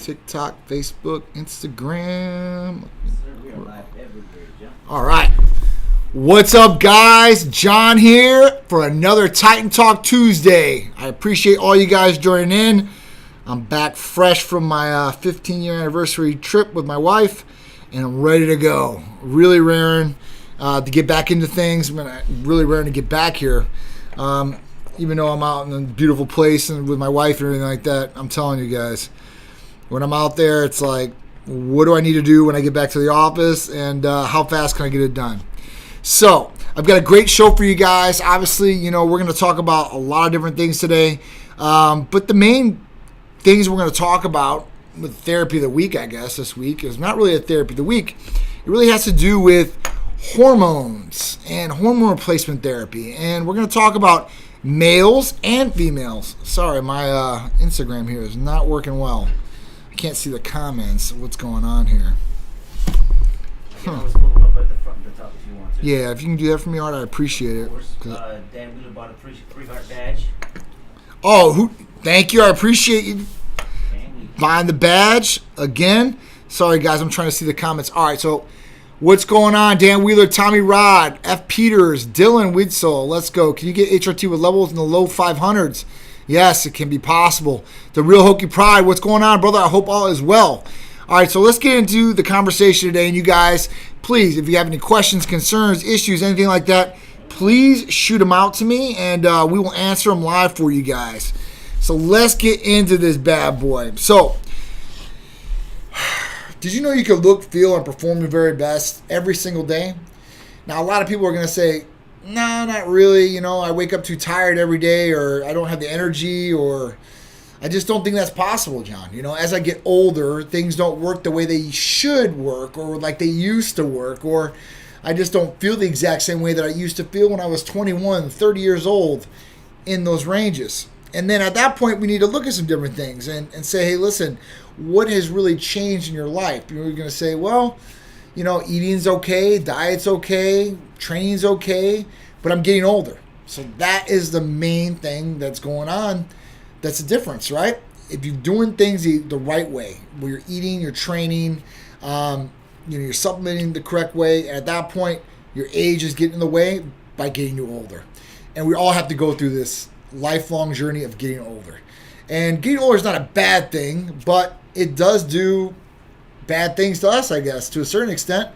TikTok, Facebook, Instagram. We are live everywhere, John. All right. What's up, guys? John here for another Titan Talk Tuesday. I appreciate all you guys joining in. I'm back fresh from my 15-year anniversary trip with my wife, and I'm ready to go. Really raring to get back into things. I'm really raring to get back here. Even though I'm out in a beautiful place and with my wife and everything like that, I'm telling you guys, when I'm out there, it's like, what do I need to do when I get back to the office, and how fast can I get it done? So, I've got a great show for you guys. Obviously, we're going to talk about a lot of different things today. But the main things we're going to talk about with therapy of the week, I guess, this week, is not really a therapy of the week. It really has to do with hormones and hormone replacement therapy. And we're going to talk about males and females. Sorry, my Instagram here is not working well. I can't see the comments. What's going on here? Yeah, if you can do that for me, Art, I appreciate it. Of course, Dan Wheeler bought a three-heart badge. Oh, thank you. I appreciate you buying the badge again. Sorry, guys. I'm trying to see the comments. All right, so what's going on? Dan Wheeler, Tommy Rod, F. Peters, Dylan Widsole. Let's go. Can you get HRT with levels in the low 500s? Yes, it can be possible. The Real Hokey Pride, what's going on, brother? I hope all is well. All right, so let's get into the conversation today. And you guys, please, if you have any questions, concerns, issues, anything like that, please shoot them out to me, and we will answer them live for you guys. So let's get into this bad boy. So, did you know you can look, feel, and perform your very best every single day? Now, a lot of people are going to say, no, not really. I wake up too tired every day, or I don't have the energy, or I just don't think that's possible, John. As I get older, things don't work the way they should work, or like they used to work, or I just don't feel the exact same way that I used to feel when I was 21, 30 years old, in those ranges. And then at that point, we need to look at some different things and say, hey, listen, what has really changed in your life? You're going to say, well, eating's okay, diet's okay, training's okay, but I'm getting older. So that is the main thing that's going on. That's the difference, right? If you're doing things the right way, where you're eating, you're training, you're supplementing the correct way, and at that point, your age is getting in the way by getting you older. And we all have to go through this lifelong journey of getting older. And getting older is not a bad thing, but it does do bad things to us, I guess, to a certain extent,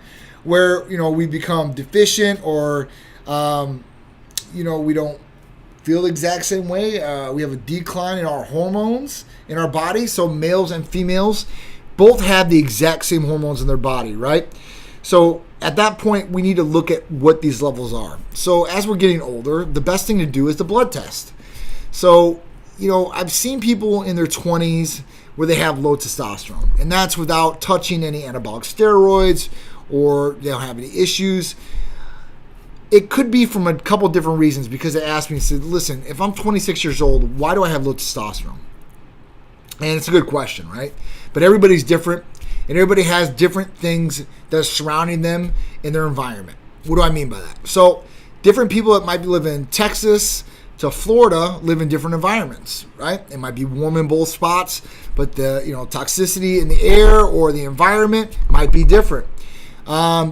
where, we become deficient, or, we don't feel the exact same way. We have a decline in our hormones in our body. So males and females both have the exact same hormones in their body, right? So at that point, we need to look at what these levels are. So as we're getting older, the best thing to do is the blood test. So, I've seen people in their 20s where they have low testosterone, and that's without touching any anabolic steroids, or they don't have any issues. It could be from a couple different reasons, because they asked me and said, listen, if I'm 26 years old, why do I have low testosterone? And it's a good question, right? But everybody's different, and everybody has different things that are surrounding them in their environment. What do I mean by that? So different people that might be living in Texas to Florida live in different environments, right? It might be warm in both spots, but the toxicity in the air or the environment might be different.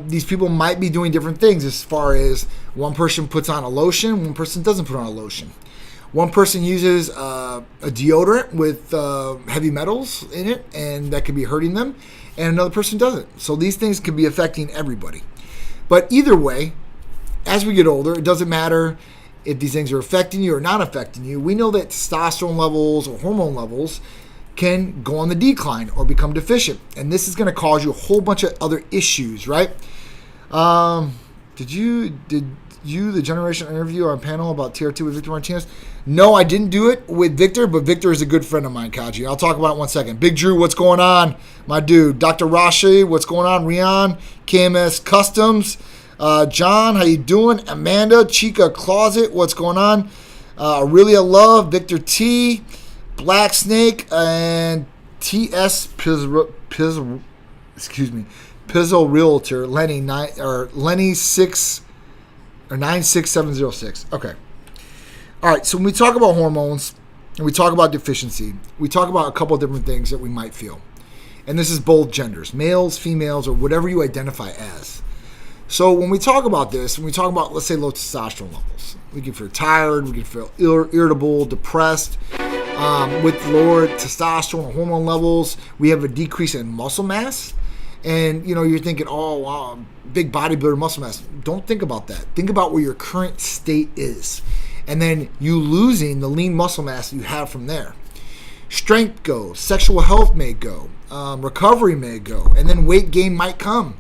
These people might be doing different things, as far as one person puts on a lotion, one person doesn't put on a lotion. One person uses a deodorant with heavy metals in it, and that could be hurting them, and another person doesn't. So these things could be affecting everybody. But either way, as we get older, it doesn't matter if these things are affecting you or not affecting you. We know that testosterone levels or hormone levels can go on the decline or become deficient. And this is going to cause you a whole bunch of other issues, right? Did you, the generation interview on panel about TRT with Victor Martinez? No, I didn't do it with Victor, but Victor is a good friend of mine, Kaji. I'll talk about it in 1 second. Big Drew, what's going on? My dude. Dr. Rashi, what's going on? Rian, KMS Customs. John, how you doing? Amanda, Chica Closet, what's going on? Aurelia Love, Victor T, Black Snake, and TS Pizzle Realtor, Lenny 96706. Okay. All right. So when we talk about hormones and we talk about deficiency, we talk about a couple of different things that we might feel. And this is both genders, males, females, or whatever you identify as. So when we talk about this, when we talk about, let's say, low testosterone levels, we can feel tired, we can feel irritable, depressed. With lower testosterone or hormone levels, we have a decrease in muscle mass. And, you're thinking, oh, wow, big bodybuilder muscle mass. Don't think about that. Think about where your current state is. And then you losing the lean muscle mass you have from there. Strength goes, sexual health may go, recovery may go, and then weight gain might come.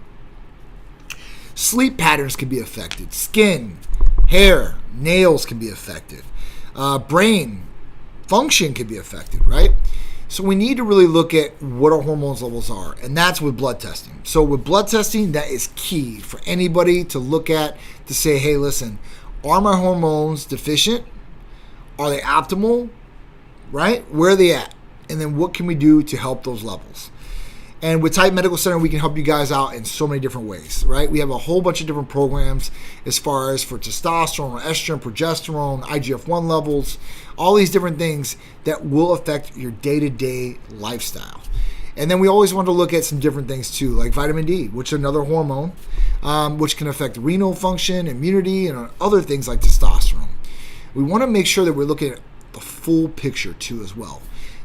Sleep patterns can be affected. Skin, hair, nails can be affected. Brain function can be affected, right? So we need to really look at what our hormones levels are, and that's with blood testing. So with blood testing, that is key for anybody to look at to say, hey, listen, are my hormones deficient? Are they optimal? Right? Where are they at? And then what can we do to help those levels? And with Titan Medical Center, we can help you guys out in so many different ways, right? We have a whole bunch of different programs as far as for testosterone, estrogen, progesterone, IGF-1 levels, all these different things that will affect your day-to-day lifestyle. And then we always want to look at some different things too, like vitamin D, which is another hormone, which can affect renal function, immunity, and other things like testosterone. We want to make sure that we're looking at the full picture too as well.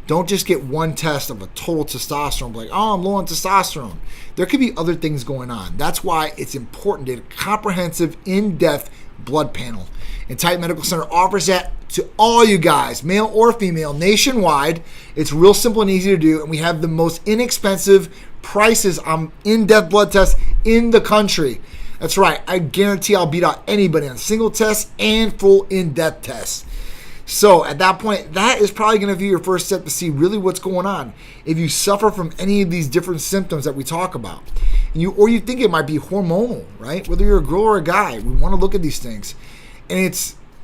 Don't just get one test of a total testosterone, like, oh, I'm low on testosterone. There could be other things going on. That's why it's important to get a comprehensive, in-depth blood panel. And Titan Medical Center offers that to all you guys, male or female, nationwide. It's real simple and easy to do, and we have the most inexpensive prices on in-depth blood tests in the country. That's right. I guarantee I'll beat out anybody on single tests and full in-depth tests. So at that point, that is probably going to be your first step to see really what's going on. If you suffer from any of these different symptoms that we talk about, or you think it might be hormonal, right? Whether you're a girl or a guy, we want to look at these things. And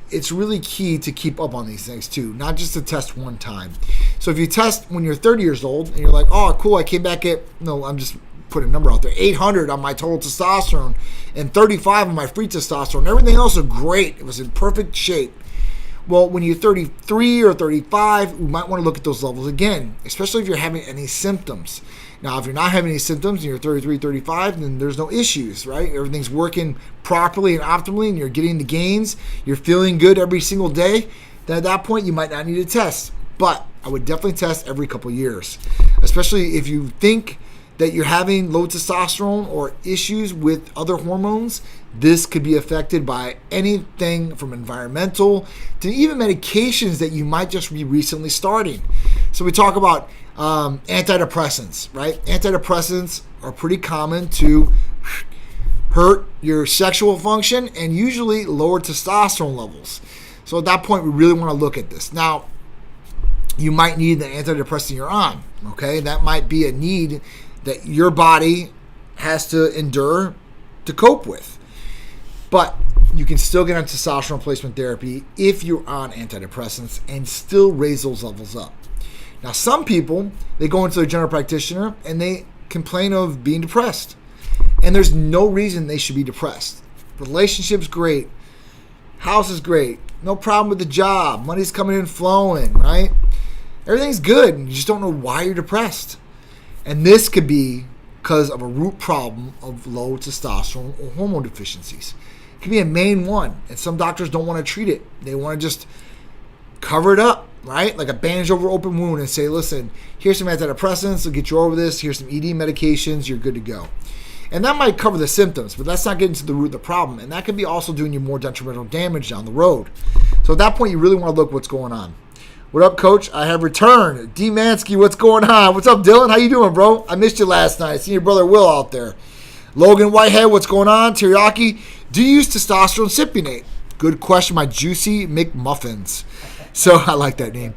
it's really key to keep up on these things too, not just to test one time. So if you test when you're 30 years old and you're like, oh, cool, I came back at, I'm just putting a number out there, 800 on my total testosterone and 35 on my free testosterone. Everything else was great. It was in perfect shape. Well, when you're 33 or 35, we might want to look at those levels again, especially if you're having any symptoms. Now, if you're not having any symptoms and you're 33, 35, then there's no issues, right? Everything's working properly and optimally and you're getting the gains, you're feeling good every single day, then at that point you might not need a test. But I would definitely test every couple of years, especially if you think that you're having low testosterone or issues with other hormones. This could be affected by anything from environmental to even medications that you might just be recently starting. So we talk about antidepressants, right? Antidepressants are pretty common to hurt your sexual function and usually lower testosterone levels. So at that point, we really want to look at this. Now, you might need the antidepressant you're on, okay? That might be a need that your body has to endure to cope with. But you can still get on testosterone replacement therapy if you're on antidepressants and still raise those levels up. Now, some people, they go into their general practitioner and they complain of being depressed. And there's no reason they should be depressed. Relationship's great. House is great. No problem with the job. Money's coming in flowing, right? Everything's good. You just don't know why you're depressed. And this could be because of a root problem of low testosterone or hormone deficiencies. It could be a main one, and some doctors don't want to treat it. They want to just cover it up, right? Like a bandage over an open wound and say, listen, here's some antidepressants, they'll get you over this. Here's some ED medications, you're good to go. And that might cover the symptoms, but that's not getting to the root of the problem. And that could be also doing you more detrimental damage down the road. So at that point, you really want to look what's going on. What up, Coach? I have returned. D. Mansky, what's going on? What's up, Dylan? How you doing, bro? I missed you last night. I seen your brother Will out there. Logan Whitehead, what's going on? Teriyaki, do you use testosterone cypionate? Good question, my juicy McMuffins. So I like that name.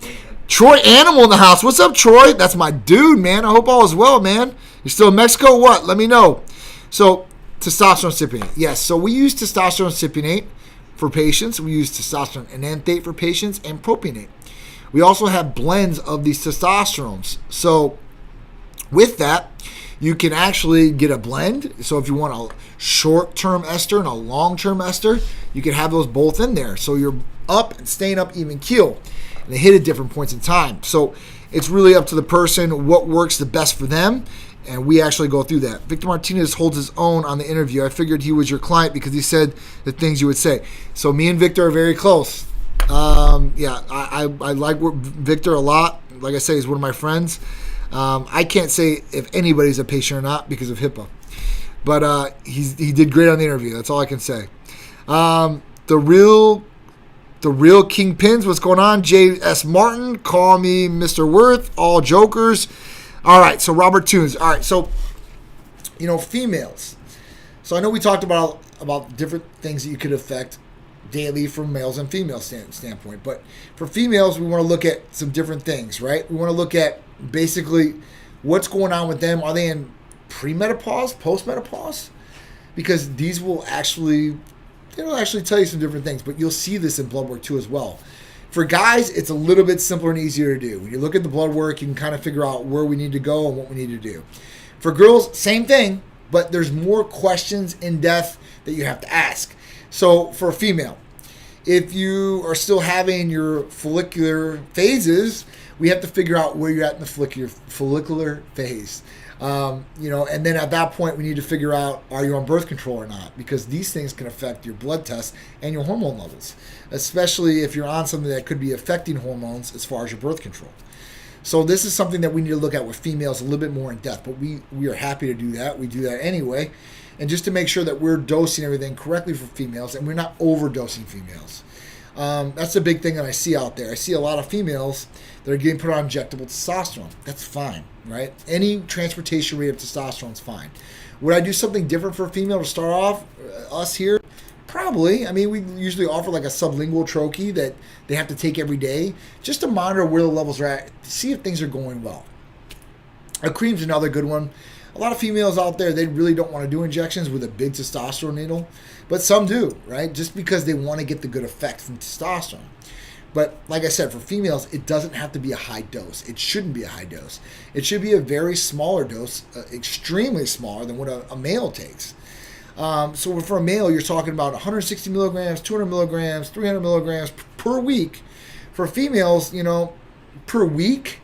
Troy Animal in the house. What's up, Troy? That's my dude, man. I hope all is well, man. You still in Mexico? What? Let me know. So testosterone cypionate. Yes, so we use testosterone cypionate for patients. We use testosterone enanthate for patients and propionate. We also have blends of these testosterones. So with that, you can actually get a blend. So if you want a short-term ester and a long-term ester, you can have those both in there. So you're up and staying up even keel. And they hit at different points in time. So it's really up to the person what works the best for them. And we actually go through that. Victor Martinez holds his own on the interview. I figured he was your client because he said the things you would say. So me and Victor are very close. I like Victor a lot. Like I say, he's one of my friends. I can't say if anybody's a patient or not because of HIPAA. But he did great on the interview. That's all I can say. The real Kingpins, what's going on? J.S. Martin, call me Mr. Worth, all jokers. All right, so Robert Tunes. All right, so, females. So I know we talked about different things that you could affect daily from males and females standpoint. But for females, we want to look at some different things, right? We want to look at basically what's going on with them. Are they in premenopause, postmenopause? Because these will actually tell you some different things. But you'll see this in blood work too as well. For guys, it's a little bit simpler and easier to do. When you look at the blood work, you can kind of figure out where we need to go and what we need to do. For girls, same thing, but there's more questions in depth that you have to ask. So for a female, if you are still having your follicular phases, we have to figure out where you're at in the follicular phase. And then at that point, we need to figure out, are you on birth control or not? Because these things can affect your blood tests and your hormone levels, especially if you're on something that could be affecting hormones as far as your birth control. So this is something that we need to look at with females a little bit more in depth, but we are happy to do that. We do that anyway. And just to make sure that we're dosing everything correctly for females and we're not overdosing females. That's a big thing that I see out there. I see a lot of females that are getting put on injectable testosterone. That's fine, right? Any transportation rate of testosterone is fine. Would I do something different for a female to start off, us here? Probably. I mean, we usually offer like a sublingual troche that they have to take every day just to monitor where the levels are at, to see if things are going well. A cream's another good one. A lot of females out there, they really don't want to do injections with a big testosterone needle, but some do, right? Just because they want to get the good effect from testosterone. But like I said, for females, it doesn't have to be a high dose. It shouldn't be a high dose. It should be a very smaller dose, extremely smaller than what a male takes. So for a male, you're talking about 160 milligrams, 200 milligrams, 300 milligrams per week. For females, per week,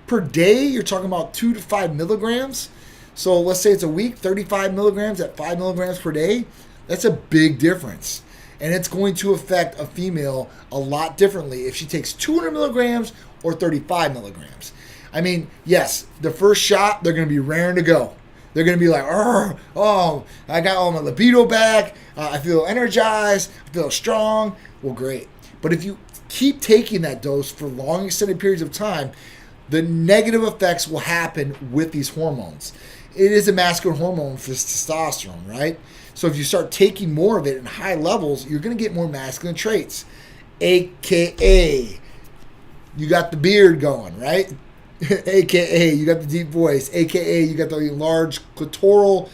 per day, you're talking about 2 to 5 milligrams. So let's say it's a week, 35 milligrams at 5 milligrams per day. That's a big difference. And it's going to affect a female a lot differently if she takes 200 milligrams or 35 milligrams. I mean, yes, the first shot, they're going to be raring to go. They're going to be like, oh, I got all my libido back. I feel energized. I feel strong. Well, great. But if you keep taking that dose for long extended periods of time, the negative effects will happen with these hormones. It is a masculine hormone for testosterone, right? So if you start taking more of it in high levels, you're going to get more masculine traits. AKA, you got the beard going, right? AKA, you got the deep voice. AKA, you got the large clitoral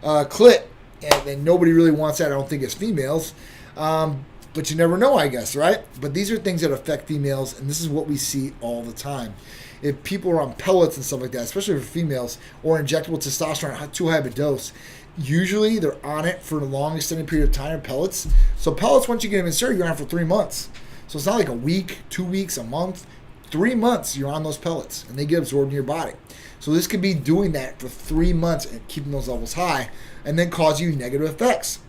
clit. And nobody really wants that, I don't think, as females. But you never know, I guess, right? But these are things that affect females, and this is what we see all the time. If people are on pellets and stuff like that, especially for females, or injectable testosterone at too high of a dose, usually they're on it for a long extended period of time, pellets. So pellets, once you get them inserted, you're on for 3 months. So it's not like a week, 2 weeks, a month. 3 months you're on those pellets, and they get absorbed in your body. So this could be doing that for 3 months and keeping those levels high, and then cause you negative effects.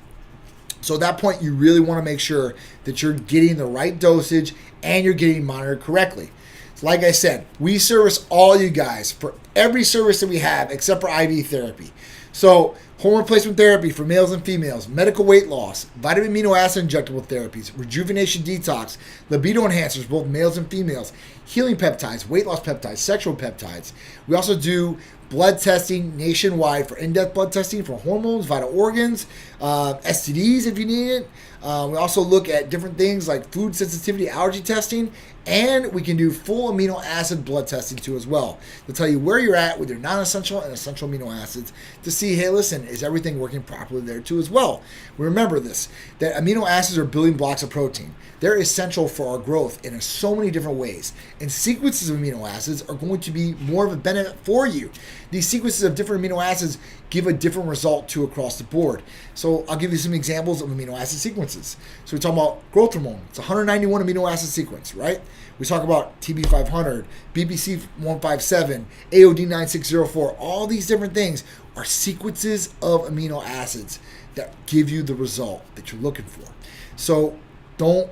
So at that point, you really want to make sure that you're getting the right dosage and you're getting monitored correctly. So like I said, we service all you guys for every service that we have except for IV therapy. So hormone replacement therapy for males and females, medical weight loss, vitamin amino acid injectable therapies, rejuvenation detox, libido enhancers, both males and females, healing peptides, weight loss peptides, sexual peptides. We also do blood testing nationwide for in-depth blood testing for hormones, vital organs, STDs if you need it. We also look at different things like food sensitivity, allergy testing, and we can do full amino acid blood testing too as well to tell you where you're at with your non-essential and essential amino acids to see, hey, listen, is everything working properly there too as well? Remember this, that amino acids are building blocks of protein. They're essential for our growth in so many different ways. And sequences of amino acids are going to be more of a benefit for you these sequences of different amino acids give a different result to across the board. So I'll give you some examples of amino acid sequences. So we talk about growth hormone. It's a 191 amino acid sequence, right? We talk about TB500, BPC157, AOD9604. All these different things are sequences of amino acids that give you the result that you're looking for. So don't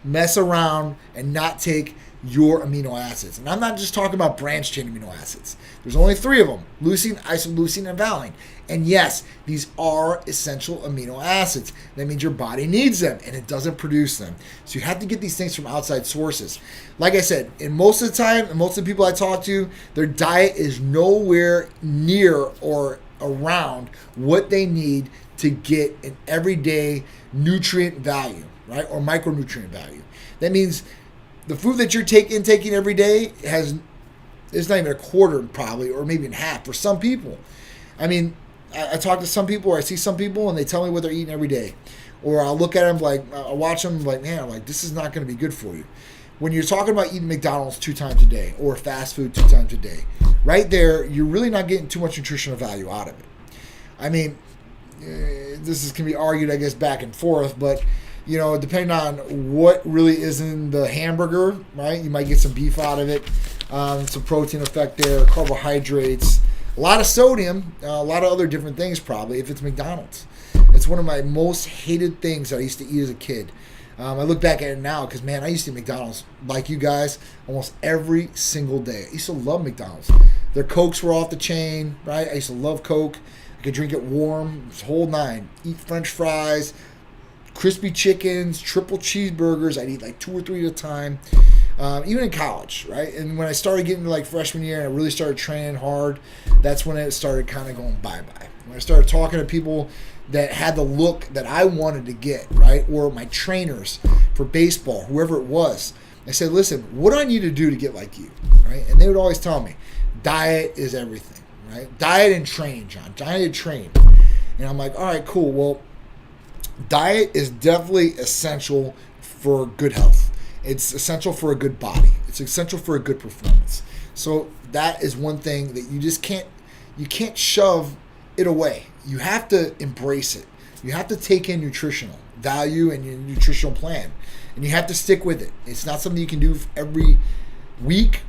mess around and not take your amino acids. And I'm not just talking about branched chain amino acids. There's only 3 of them: leucine, isoleucine, and valine. And yes, these are essential amino acids. That means your body needs them and it doesn't produce them. So you have to get these things from outside sources. Like I said, and most of the time, and most of the people I talk to, their diet is nowhere near or around what they need to get an everyday nutrient value, right? Or micronutrient value. That means the food that you're taking every day is not even a quarter probably, or maybe in half for some people. I mean, I talk to some people, or I see some people, and they tell me what they're eating every day. Or I'll look at them, I'll watch them, man, I'm like, this is not going to be good for you. When you're talking about eating McDonald's 2 times a day, or fast food 2 times a day, right there, you're really not getting too much nutritional value out of it. I mean, this can be argued, I guess, back and forth, but depending on what really is in the hamburger, right? You might get some beef out of it, some protein effect there, carbohydrates, a lot of sodium, a lot of other different things probably if it's McDonald's. It's one of my most hated things that I used to eat as a kid. I look back at it now because, man, I used to eat McDonald's like you guys almost every single day. I used to love McDonald's. Their Cokes were off the chain, right? I used to love Coke. I could drink it warm, whole 9. Eat French fries, crispy chickens, triple cheeseburgers. I'd eat like 2 or 3 at a time, even in college, right? And when I started getting to like freshman year and I really started training hard, that's when it started kind of going bye-bye. When I started talking to people that had the look that I wanted to get, right? Or my trainers for baseball, whoever it was, I said, listen, what do I need to do to get like you, right? And they would always tell me, diet is everything, right? Diet and train, John. Diet and train. And I'm like, all right, cool. Well, diet is definitely essential for good health. It's essential for a good body. It's essential for a good performance. So that is one thing that you can't shove it away. You have to embrace it. You have to take in nutritional value and your nutritional plan, and you have to stick with it. It's not something you can do every week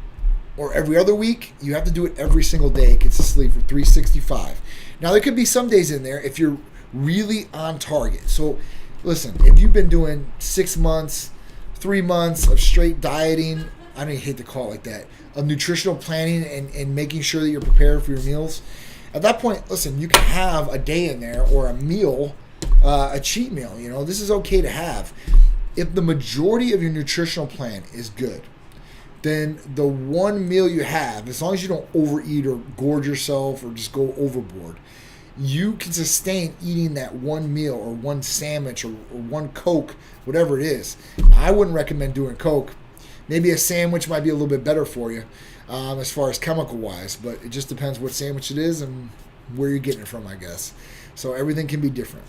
or every other week. You have to do it every single day consistently for 365. Now, there could be some days in there if you're really on target. So listen, if you've been doing 6 months, 3 months of straight dieting, I don't even hate to call it like that, of nutritional planning and making sure that you're prepared for your meals, at that point, listen, you can have a day in there or a meal, a cheat meal. This is okay to have. If the majority of your nutritional plan is good, then the one meal you have, as long as you don't overeat or gorge yourself or just go overboard, you can sustain eating that one meal or one sandwich or one Coke, whatever it is. Now, I wouldn't recommend doing Coke. Maybe a sandwich might be a little bit better for you as far as chemical-wise, but it just depends what sandwich it is and where you're getting it from, I guess. So everything can be different.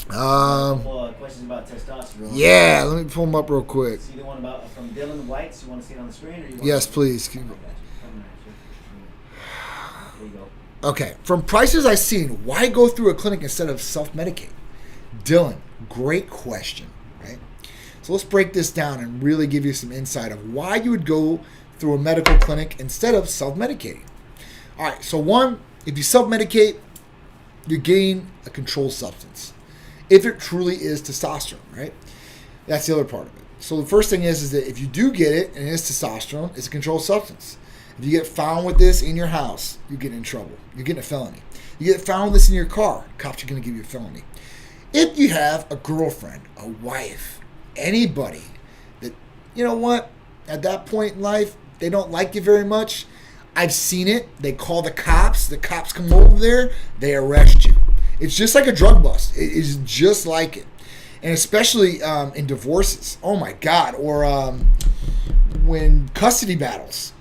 Questions about testosterone. Yeah, let me pull them up real quick. See the one from Dylan White? You want to see it on the screen? Or you want yes, please. There you go. Okay, from prices I've seen, why go through a clinic instead of self-medicate? Dylan, great question, right? So let's break this down and really give you some insight of why you would go through a medical clinic instead of self-medicating. All right, so one, if you self-medicate, you're getting a controlled substance. If it truly is testosterone, right? That's the other part of it. So the first thing is that if you do get it and it is testosterone, it's a controlled substance. If you get found with this in your house, you get in trouble. You're getting a felony. You get found with this in your car, cops are going to give you a felony. If you have a girlfriend, a wife, anybody that, you know what, at that point in life, they don't like you very much, I've seen it. They call the cops come over there, they arrest you. It's just like a drug bust. It is just like it. And especially in divorces. Oh my God. Or when custody battles.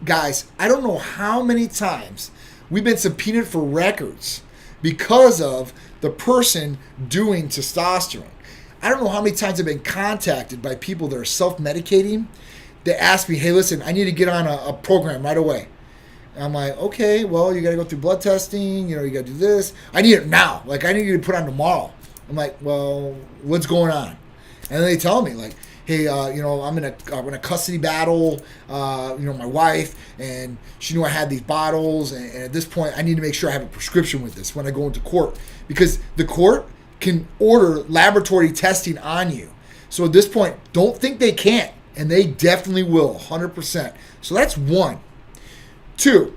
Guys, I don't know how many times we've been subpoenaed for records because of the person doing testosterone. I don't know how many times I've been contacted by people that are self-medicating. They ask me, hey, listen, I need to get on a program right away. And I'm like, okay, well, you got to go through blood testing. You got to do this. I need it now. Like, I need you to put on tomorrow. I'm like, well, what's going on? And then they tell me, like, hey, I'm in a custody battle. My wife, and she knew I had these bottles, and at this point, I need to make sure I have a prescription with this when I go into court, because the court can order laboratory testing on you. So at this point, don't think they can't, and they definitely will, 100%. So that's one. Two,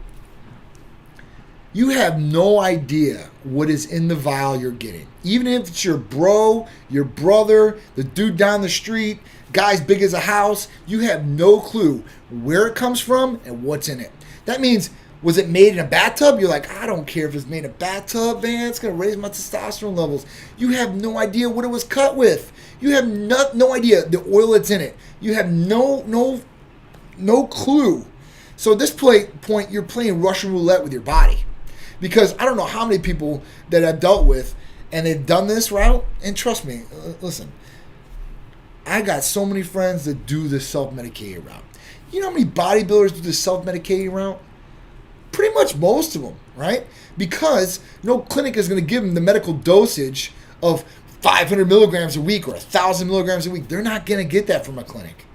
you have no idea what is in the vial you're getting. Even if it's your bro, your brother, the dude down the street, guy's big as a house, you have no clue where it comes from and what's in it. That means, was it made in a bathtub? You're like, I don't care if it's made in a bathtub, man. It's going to raise my testosterone levels. You have no idea what it was cut with. You have no idea the oil that's in it. You have no clue. So at this point, you're playing Russian roulette with your body. Because I don't know how many people that I've dealt with and they've done this route. And trust me, listen, I got so many friends that do the self-medicating route. You know how many bodybuilders do the self-medicating route? Pretty much most of them, right? Because no clinic is going to give them the medical dosage of 500 milligrams a week or 1,000 milligrams a week. They're not going to get that from a clinic.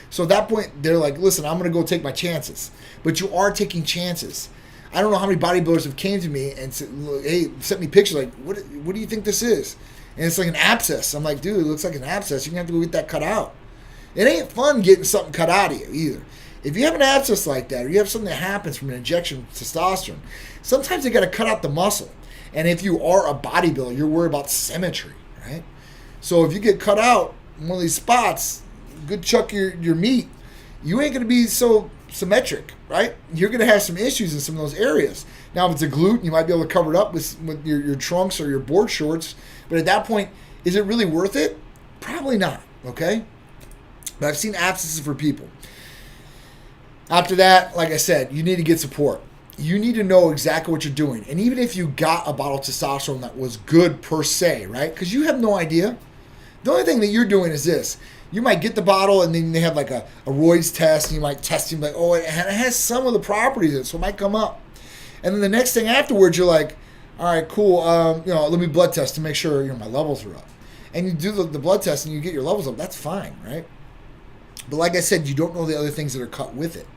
So at that point, they're like, listen, I'm going to go take my chances. But you are taking chances. I don't know how many bodybuilders have came to me and said, hey, sent me pictures like, what do you think this is? And it's like an abscess. I'm like, dude, it looks like an abscess. You're going to have to go get that cut out. It ain't fun getting something cut out of you either. If you have an abscess like that, or you have something that happens from an injection of testosterone, sometimes they got to cut out the muscle. And if you are a bodybuilder, you're worried about symmetry, right? So if you get cut out in one of these spots, good chunk of your meat, you ain't going to be so symmetric, right? You're going to have some issues in some of those areas. Now, if it's a glute, you might be able to cover it up with your trunks or your board shorts. But at that point, is it really worth it? Probably not, okay? But I've seen abscesses for people. After that, like I said, you need to get support. You need to know exactly what you're doing. And even if you got a bottle of testosterone that was good per se, right? Because you have no idea. The only thing that you're doing is this. You might get the bottle and then they have like a Roy's test and you might test him like, oh, it has some of the properties in it, so it might come up. And then the next thing afterwards, you're like, all right, cool. Let me blood test to make sure my levels are up. And you do the blood test and you get your levels up. That's fine, right? But like I said, you don't know the other things that are cut with it.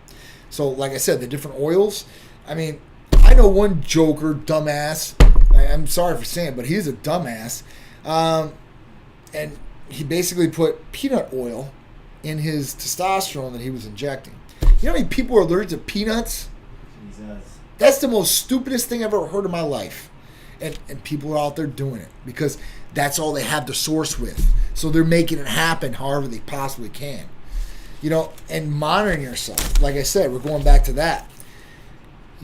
So like I said, the different oils. I mean, I know one joker, dumbass. I'm sorry for saying it, but he's a dumbass. And he basically put peanut oil in his testosterone that he was injecting. You know how many people are allergic to peanuts? Jesus. That's the most stupidest thing I've ever heard in my life. And people are out there doing it because that's all they have to source with. So they're making it happen however they possibly can. And monitoring yourself. Like I said, we're going back to that.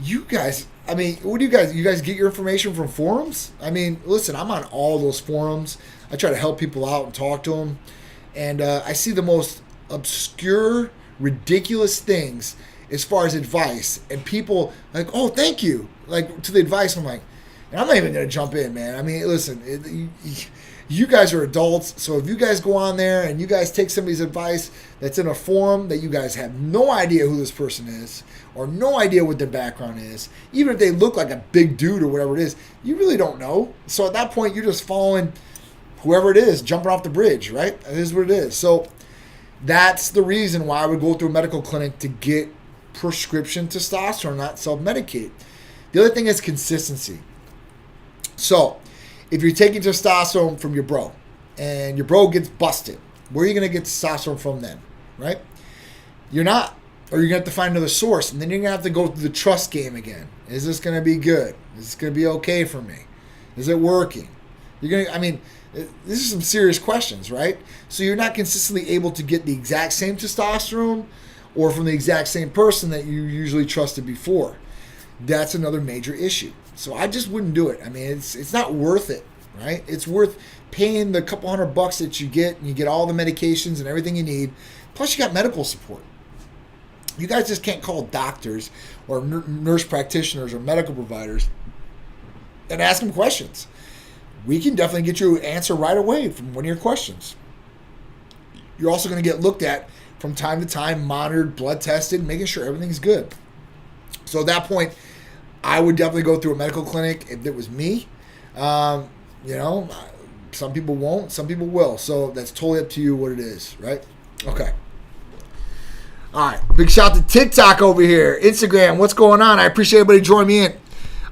You guys, I mean, what do you guys get your information from forums? I mean, listen, I'm on all those forums. I try to help people out and talk to them. And I see the most obscure, ridiculous things as far as advice. And people like, oh, thank you. Like, to the advice, I'm like, and I'm not even going to jump in, man. I mean, listen, you guys are adults. So if you guys go on there and you guys take somebody's advice that's in a forum that you guys have no idea who this person is or no idea what their background is, even if they look like a big dude or whatever it is, you really don't know. So at that point, you're just following whoever it is, jumping off the bridge, right? It is what it is. So that's the reason why I would go through a medical clinic to get prescription testosterone, not self-medicate. The other thing is consistency. So if you're taking testosterone from your bro and your bro gets busted, where are you going to get testosterone from then, right? You're not. Or you're going to have to find another source, and then you're going to have to go through the trust game again. Is this going to be good? Is this going to be okay for me? Is it working? This is some serious questions, right? So you're not consistently able to get the exact same testosterone or from the exact same person that you usually trusted before. That's another major issue. So I just wouldn't do it. I mean, it's not worth it, right? It's worth paying the couple $100 that you get, and you get all the medications and everything you need. Plus, you got medical support. You guys just can't call doctors or nurse practitioners or medical providers and ask them questions. We can definitely get you an answer right away from one of your questions. You're also going to get looked at from time to time, monitored, blood tested, making sure everything's good. So at that point, I would definitely go through a medical clinic if it was me. You know, some people won't, some people will. So that's totally up to you what it is, right? Okay. All right. Big shout to TikTok over here. Instagram, what's going on? I appreciate everybody joining me in.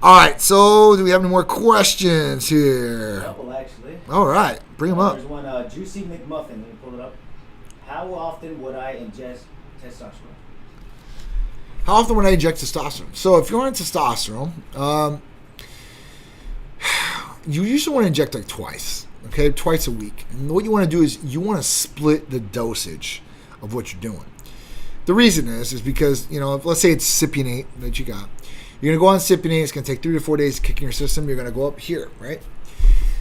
All right. So do we have any more questions here? A couple, actually. All right. Bring them up. There's one, Juicy McMuffin. Let me pull it up. How often would I ingest testosterone? How often would I inject testosterone? So if you're on testosterone, you usually want to inject like twice, okay? Twice a week. And what you want to do is you want to split the dosage of what you're doing. The reason is because, you know, if, let's say it's cypionate that you got. You're going to go on cypionate. It's going to take 3 to 4 days to kick in your system. You're going to go up here, right?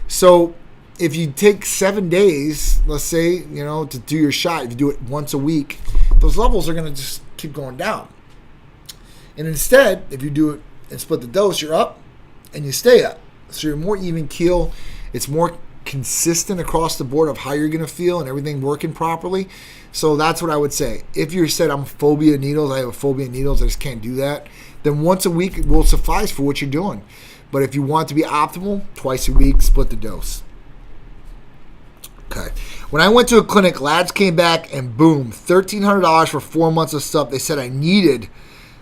So if you take 7 days, let's say, you know, to do your shot, if you do it once a week, those levels are going to just keep going down. And instead, if you do it and split the dose, you're up and you stay up. So you're more even keel. It's more consistent across the board of how you're going to feel and everything working properly. So that's what I would say. If you said I'm a phobia of needles, I have a phobia of needles, I just can't do that, then once a week will suffice for what you're doing. But if you want it to be optimal, twice a week, split the dose. Okay. When I went to a clinic, lads came back and boom, $1,300 for 4 months of stuff they said I needed.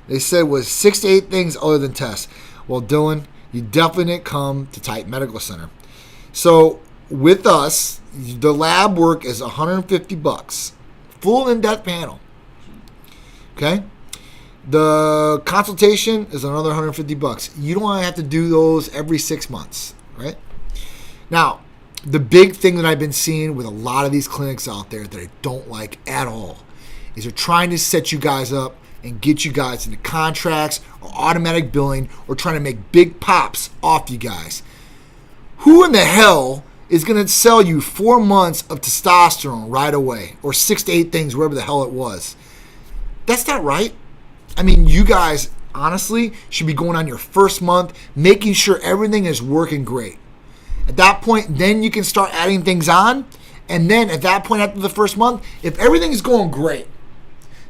They said it was 6 to 8 things other than tests. Well, Dylan, you definitely didn't come to Titan Medical Center. So with us, the lab work is $150. Full in-depth panel. Okay? The consultation is another $150. You don't have to do those every 6 months, right? Now, the big thing that I've been seeing with a lot of these clinics out there that I don't like at all is they're trying to set you guys up and get you guys into contracts or automatic billing or trying to make big pops off you guys. Who in the hell is going to sell you 4 months of testosterone right away or 6 to 8 things, wherever the hell it was? That's not right. I mean, you guys honestly should be going on your first month, making sure everything is working great. At that point, then you can start adding things on. And then at that point, after the first month, if everything is going great,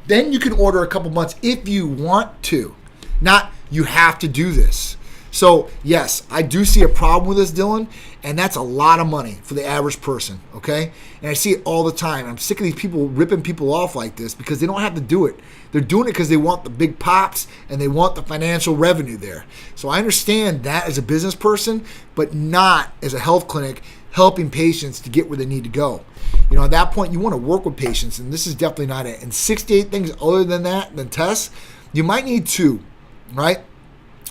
then you can order a couple months if you want to. Not you have to do this. So yes, I do see a problem with this, Dylan, and that's a lot of money for the average person, okay? And I see it all the time. I'm sick of these people ripping people off like this because they don't have to do it. They're doing it because they want the big pops and they want the financial revenue there. So I understand that as a business person, but not as a health clinic helping patients to get where they need to go. You know, at that point, you want to work with patients, and this is definitely not it. And 6 to 8 things other than that, than tests, you might need 2, right?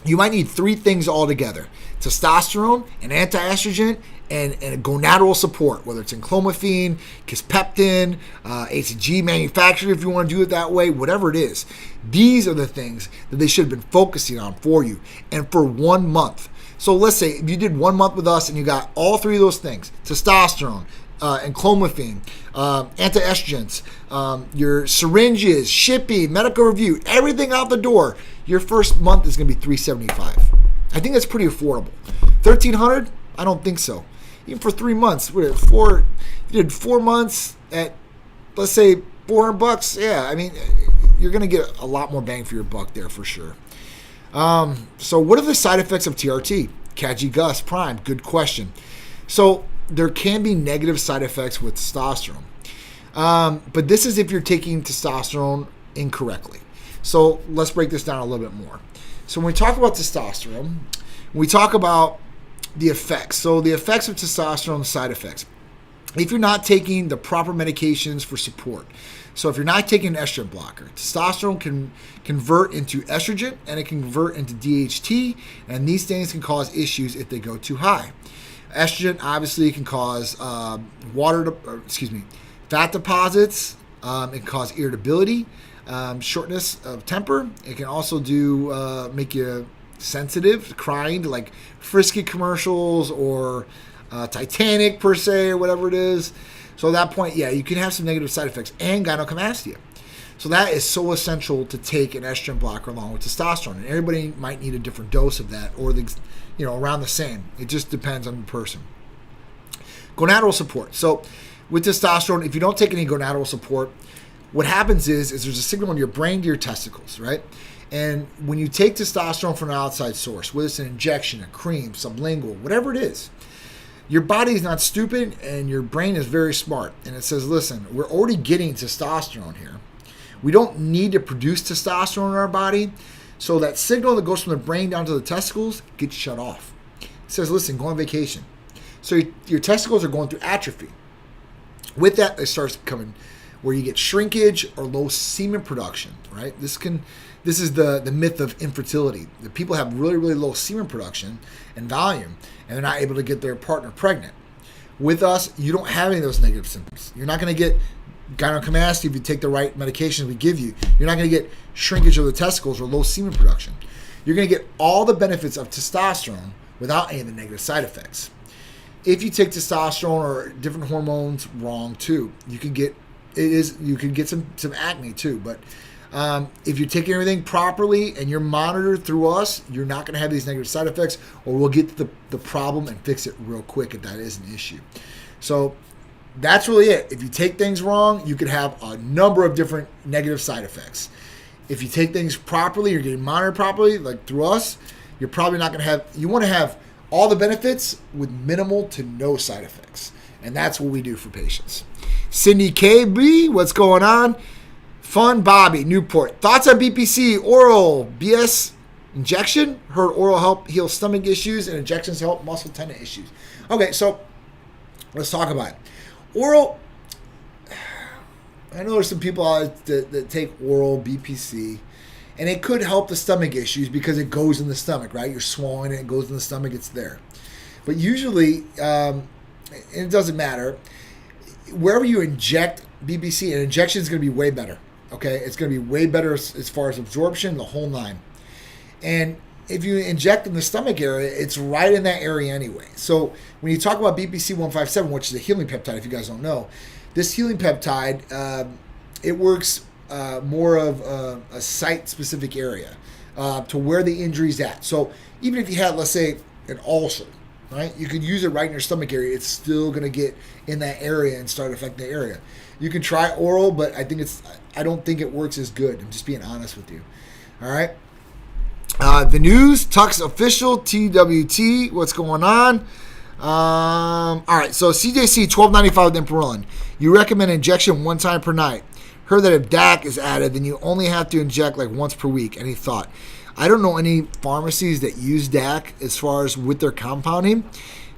You might need 3 things altogether. Testosterone, an anti-estrogen, and a gonadal support, whether it's enclomiphene, kisspeptin, HCG manufactured if you want to do it that way, whatever it is. These are the things that they should have been focusing on for you, and for 1 month. So let's say if you did 1 month with us and you got all 3 of those things, testosterone, enclomiphene, anti-estrogens, your syringes, shipping, medical review, everything out the door, your first month is going to be $375. I think that's pretty affordable. $1,300? I don't think so. Even for 3 months, if you did 4 months at, let's say, $400, yeah, I mean, you're going to get a lot more bang for your buck there for sure. So what are the side effects of TRT? Kaji Gus Prime, good question. So there can be negative side effects with testosterone. But this is if you're taking testosterone incorrectly. So let's break this down a little bit more. So when we talk about testosterone, we talk about the effects. So the effects of testosterone, the side effects. If you're not taking the proper medications for support. So if you're not taking an estrogen blocker, testosterone can convert into estrogen and it can convert into DHT, and these things can cause issues if they go too high. Estrogen obviously can cause fat deposits. It can cause irritability, shortness of temper. It can also make you sensitive, crying to like Frisky commercials or Titanic per se or whatever it is. So at that point, yeah, you can have some negative side effects and gynecomastia. So that is so essential to take an estrogen blocker along with testosterone. And everybody might need a different dose of that or around the same. It just depends on the person. Gonadal support. So with testosterone, if you don't take any gonadal support, what happens is there's a signal in your brain to your testicles, right? And when you take testosterone from an outside source, whether it's an injection, a cream, sublingual, whatever it is, your body is not stupid and your brain is very smart. And it says, listen, we're already getting testosterone here. We don't need to produce testosterone in our body. So that signal that goes from the brain down to the testicles gets shut off. It says, listen, go on vacation. So your testicles are going through atrophy. With that, it starts becoming where you get shrinkage or low semen production, right? This is the myth of infertility. The people have really, really low semen production and volume, and they're not able to get their partner pregnant. With us, you don't have any of those negative symptoms. You're not going to get gynecomastia if you take the right medications we give you. You're not going to get shrinkage of the testicles or low semen production. You're going to get all the benefits of testosterone without any of the negative side effects. If you take testosterone or different hormones wrong too, you can get some acne too. But if you're taking everything properly and you're monitored through us, you're not going to have these negative side effects, or we'll get to the problem and fix it real quick if that is an issue. So that's really it. If you take things wrong, you could have a number of different negative side effects. If you take things properly, you're getting monitored properly, like through us, you're probably not going to have, you want to have all the benefits with minimal to no side effects. And that's what we do for patients. Cindy KB, what's going on? Fun Bobby, Newport. Thoughts on BPC, oral, BS injection? Heard oral help heal stomach issues and injections help muscle tendon issues. Okay, so let's talk about it. Oral, I know there's some people out that take oral BPC, and it could help the stomach issues because it goes in the stomach, right? You're swallowing it, it goes in the stomach, it's there. But usually, and it doesn't matter, wherever you inject BPC, an injection is going to be way better, okay? It's going to be way better as far as absorption, the whole nine. And if you inject in the stomach area, it's right in that area anyway. So when you talk about BPC 157, which is a healing peptide, if you guys don't know, this healing peptide, it works more of a site-specific area to where the injury's at. So even if you had, let's say, an ulcer, right? You could use it right in your stomach area. It's still going to get in that area and start affecting the area. You can try oral, but I don't think it works as good. I'm just being honest with you. All right. The news, Tux official, TWT, what's going on? All right, so CJC 1295 with Imperillin. You recommend injection one time per night. Heard that if DAC is added, then you only have to inject like once per week. Any thought? I don't know any pharmacies that use DAC as far as with their compounding.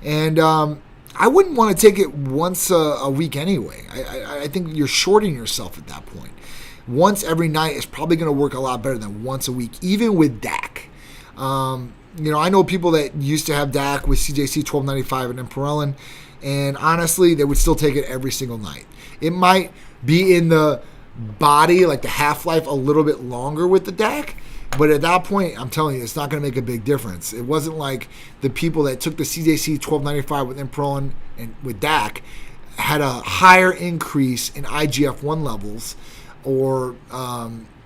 And I wouldn't want to take it once a week anyway. I think you're shorting yourself at that point. Once every night is probably going to work a lot better than once a week, even with DAC. I know people that used to have DAC with CJC 1295 and Imperillin, and honestly, they would still take it every single night. It might be in the body, like the half-life, a little bit longer with the DAC, but at that point, I'm telling you, it's not going to make a big difference. It wasn't like the people that took the CJC 1295 with Imperillin and with DAC had a higher increase in IGF-1 levels or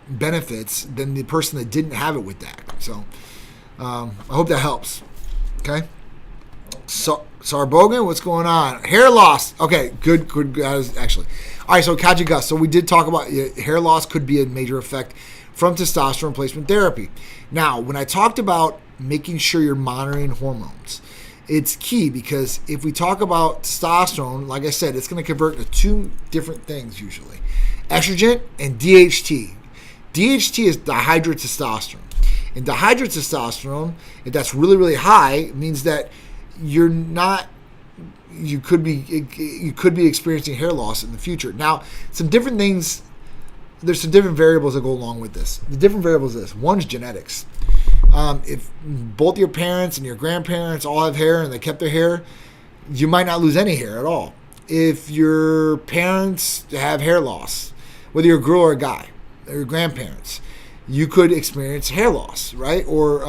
benefits than the person that didn't have it with DAC. So I hope that helps. Okay. So Sarbogan, what's going on? Hair loss. Okay, good. Actually. All right, so Kaji Gus. So we did talk about hair loss could be a major effect from testosterone replacement therapy. Now, when I talked about making sure you're monitoring hormones, it's key because if we talk about testosterone, like I said, it's going to convert to two different things usually. Estrogen and DHT. DHT is dihydrotestosterone. And dihydrotestosterone, if that's really, really high, means that you could be experiencing hair loss in the future. Now, some different things, there's some different variables that go along with this. The different variables is this. One's genetics. If both your parents and your grandparents all have hair and they kept their hair, you might not lose any hair at all. If your parents have hair loss, whether you're a girl or a guy, or your grandparents, you could experience hair loss, right? Or,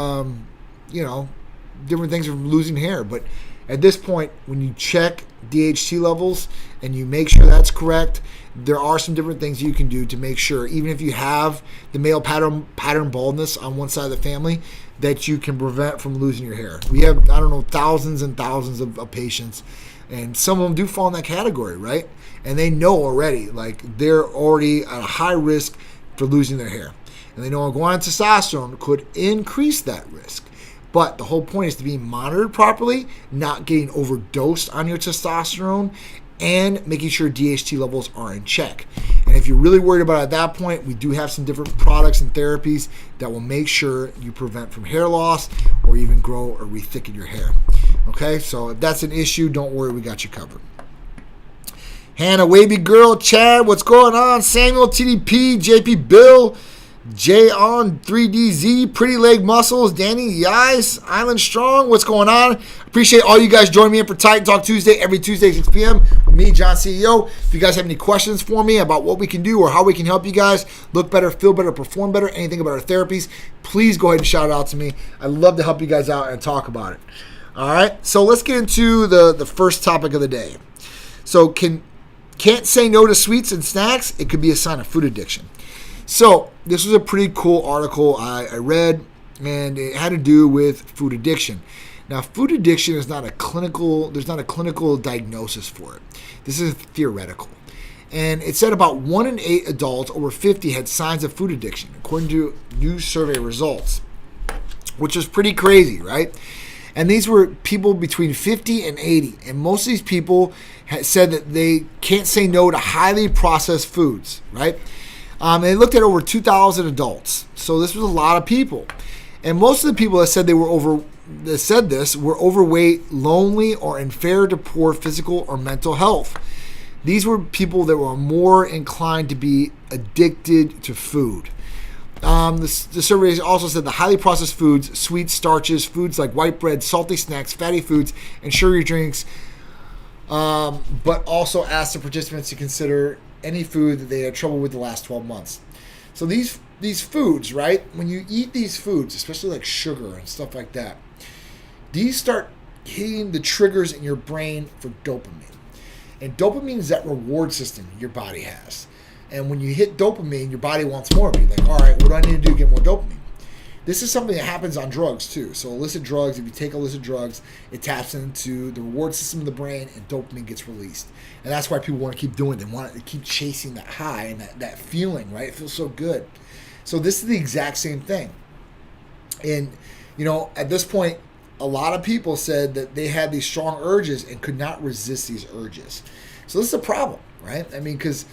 different things from losing hair. But at this point, when you check DHT levels and you make sure that's correct, there are some different things you can do to make sure, even if you have the male pattern baldness on one side of the family, that you can prevent from losing your hair. We have, thousands and thousands of patients, and some of them do fall in that category, right? And they know already, like they're already at a high risk for losing their hair. And they know going on testosterone could increase that risk. But the whole point is to be monitored properly, not getting overdosed on your testosterone, and making sure DHT levels are in check. And if you're really worried about it at that point, we do have some different products and therapies that will make sure you prevent from hair loss or even grow or rethicken your hair. Okay, so if that's an issue, don't worry, we got you covered. Hannah, Wavy Girl, Chad, what's going on? Samuel, TDP, JP Bill, Jay on 3DZ, Pretty Leg Muscles, Danny, Yais, Island Strong, what's going on? Appreciate all you guys joining me in for Titan Talk Tuesday, every Tuesday, 6 p.m. with me, John CEO. If you guys have any questions for me about what we can do or how we can help you guys look better, feel better, perform better, anything about our therapies, please go ahead and shout out to me. I'd love to help you guys out and talk about it. All right, so let's get into the first topic of the day. So can't say no to sweets and snacks. It could be a sign of food addiction. So this was a pretty cool article I read, and it had to do with food addiction. Now, food addiction is not a clinical, there's not a clinical diagnosis for it. This is theoretical. And it said about 1 in 8 adults over 50 had signs of food addiction, according to new survey results, which is pretty crazy, right? And these were people between 50 and 80. And most of these people had said that they can't say no to highly processed foods, right? They looked at over 2,000 adults. So this was a lot of people. And most of the people that said that said this were overweight, lonely, or inferior to poor physical or mental health. These were people that were more inclined to be addicted to food. The survey also said the highly processed foods, sweets, starches, foods like white bread, salty snacks, fatty foods, and sugary drinks, but also asked the participants to consider any food that they had trouble with the last 12 months. So these foods, right, when you eat these foods, especially like sugar and stuff like that, these start hitting the triggers in your brain for dopamine. And dopamine is that reward system your body has. And when you hit dopamine, your body wants more of it. You're like, all right, what do I need to do to get more dopamine? This is something that happens on drugs too. So illicit drugs, if you take illicit drugs, it taps into the reward system of the brain and dopamine gets released. And that's why people want to keep doing it. They want to keep chasing that high and that feeling, right? It feels so good. So this is the exact same thing. And, at this point, a lot of people said that they had these strong urges and could not resist these urges. So this is a problem, right? I mean, because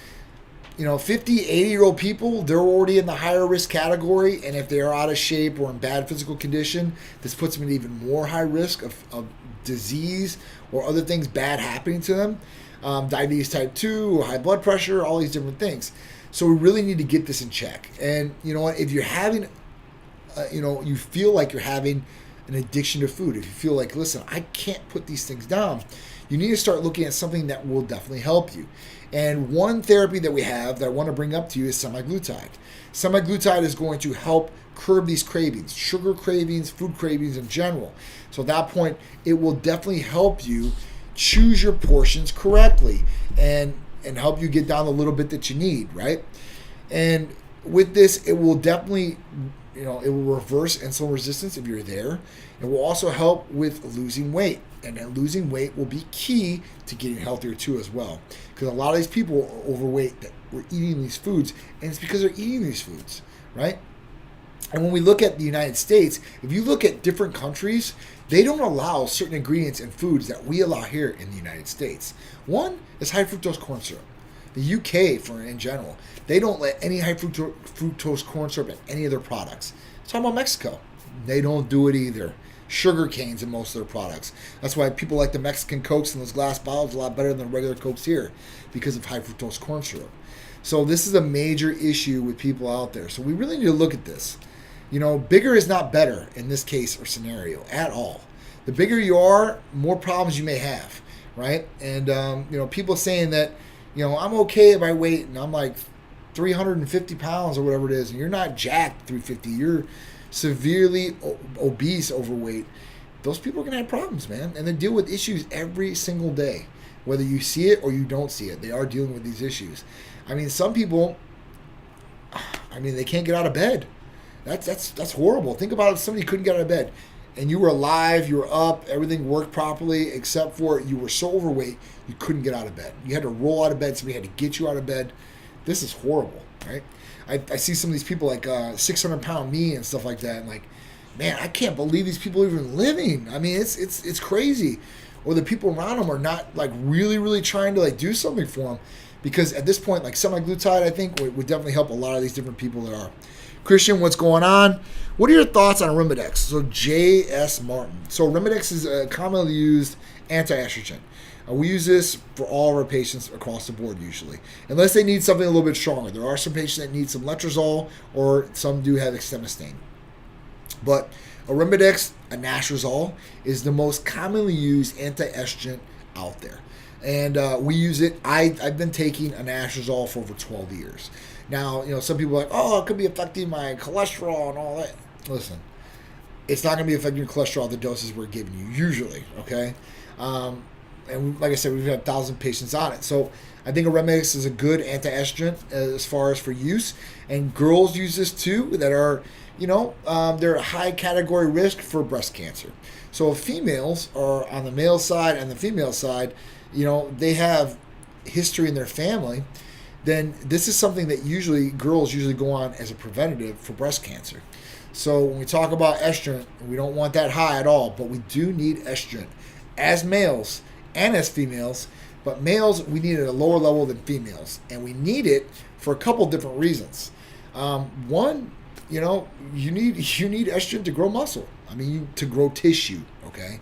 50, 80-year-old people, they're already in the higher risk category. And if they are out of shape or in bad physical condition, this puts them in even more high risk of disease or other things bad happening to them. Diabetes type 2, or high blood pressure, all these different things. So we really need to get this in check. And you know what? If you're having, you feel like you're having an addiction to food, if you feel like, listen, I can't put these things down, you need to start looking at something that will definitely help you. And one therapy that we have that I want to bring up to you is semaglutide. Semaglutide is going to help curb these cravings, sugar cravings, food cravings in general. So at that point, it will definitely help you choose your portions correctly and help you get down the little bit that you need, right? And with this, it will definitely, it will reverse insulin resistance if you're there. It will also help with losing weight. And then losing weight will be key to getting healthier too as well. Because a lot of these people are overweight that were eating these foods, and it's because they're eating these foods, right? And when we look at the United States, if you look at different countries, they don't allow certain ingredients in foods that we allow here in the United States. One is high fructose corn syrup. The UK, in general, they don't let any high fructose corn syrup in any of their products. Talking about Mexico, they don't do it either. Sugar canes in most of their products. That's why people like the Mexican Cokes in those glass bottles a lot better than regular Cokes here, because of high fructose corn syrup. So this is a major issue with people out there. So we really need to look at this. Bigger is not better in this case or scenario at all. The bigger you are, more problems you may have, right? And people saying that, I'm okay if I weight and I'm like 350 pounds or whatever it is, and you're not jacked 350, you're severely obese, overweight. Those people are going to have problems, man. And they deal with issues every single day. Whether you see it or you don't see it, they are dealing with these issues. I mean, some people, they can't get out of bed. That's horrible. Think about if somebody couldn't get out of bed and you were alive, you were up, everything worked properly, except for you were so overweight, you couldn't get out of bed. You had to roll out of bed. Somebody had to get you out of bed. This is horrible, right? I see some of these people like 600-pound me and stuff like that, and like, man, I can't believe these people are even living. I mean, it's crazy. Or the people around them are not like really trying to like do something for them, because at this point, like semaglutide, I think would definitely help a lot of these different people that are. Christian, what's going on? What are your thoughts on Arimidex? So J.S. Martin. So Arimidex is a commonly used anti-estrogen. We use this for all of our patients across the board usually, unless they need something a little bit stronger. There are some patients that need some letrozole, or some do have exemestane. But Arimidex, anastrozole, is the most commonly used anti-estrogen out there. And we use it. I've been taking anastrozole for over 12 years. Now, some people are like, oh, it could be affecting my cholesterol and all that. Listen, it's not going to be affecting your cholesterol at the doses we're giving you, usually, okay? And like I said, we've had 1,000 patients on it. So I think Arimidex is a good anti-estrogen as far as for use. And girls use this too that are, they're a high category risk for breast cancer. So if females are on the male side and the female side, they have history in their family, then this is something that girls usually go on as a preventative for breast cancer. So when we talk about estrogen, we don't want that high at all, but we do need estrogen as males and as females. But males, we need it at a lower level than females, and we need it for a couple different reasons. One, you need estrogen to grow muscle. To grow tissue, okay?